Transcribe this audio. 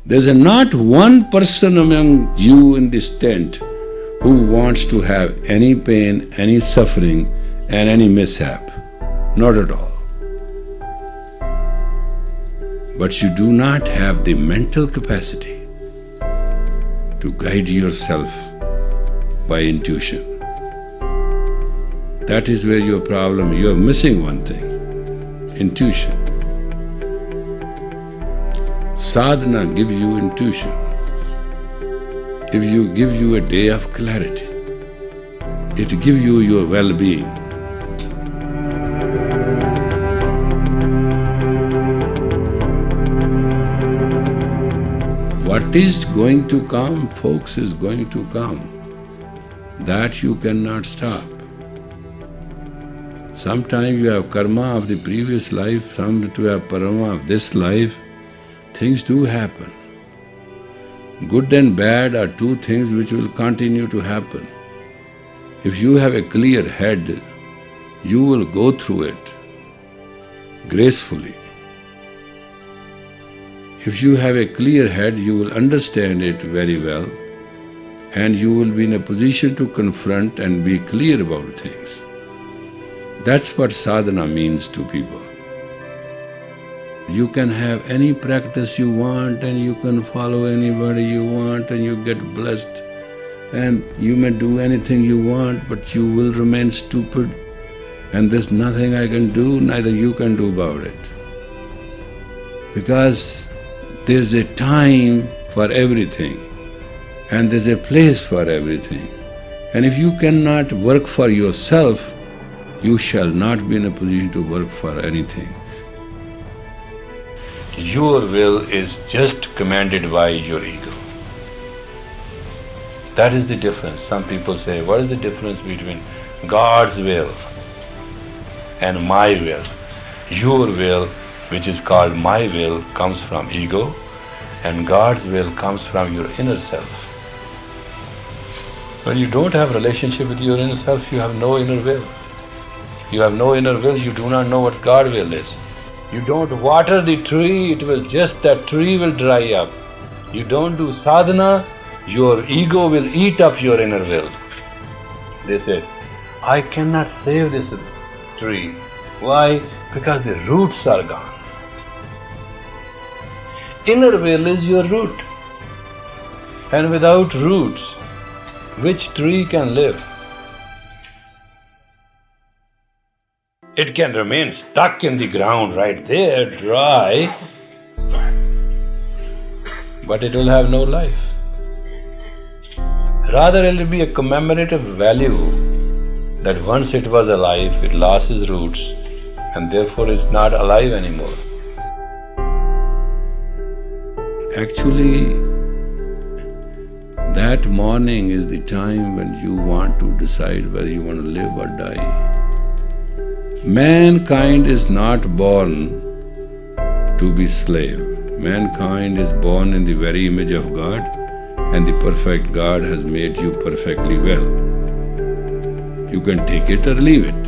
There's not one person among you in this tent who wants to have any pain, any suffering, and any mishap. Not at all. But you do not have the mental capacity to guide yourself by intuition. That is where your problem, you are missing one thing, intuition. Sadhana gives you intuition. If you give you a day of clarity, it gives you your well-being. What is going to come, folks, is going to come. That you cannot stop. Sometimes you have karma of the previous life, sometimes you have karma of this life. Things do happen. Good and bad are two things which will continue to happen. If you have a clear head, you will go through it gracefully. If you have a clear head, you will understand it very well, and you will be in a position to confront and be clear about things. That's what sadhana means to people. You can have any practice you want, and you can follow anybody you want, and you get blessed, and you may do anything you want, but you will remain stupid, and there's nothing I can do, neither you can do about it. Because there's a time for everything, and there's a place for everything. And if you cannot work for yourself, you shall not be in a position to work for anything. Your will is just commanded by your ego. That is the difference. Some people say, what is the difference between God's will and my will? Your will, which is called my will, comes from ego, and God's will comes from your inner self. When you don't have relationship with your inner self, you have no inner will. You have no inner will, you do not know what God's will is. You don't water the tree, that tree will dry up. You don't do sadhana, your ego will eat up your inner will. They say, I cannot save this tree. Why? Because the roots are gone. Inner will is your root. And without roots, which tree can live? It can remain stuck in the ground right there, dry, but it will have no life. Rather, it will be a commemorative value that once it was alive, it lost its roots, and therefore is not alive anymore. Actually, that morning is the time when you want to decide whether you want to live or die. Mankind is not born to be slave. Mankind is born in the very image of God, and the perfect God has made you perfectly well. You can take it or leave it.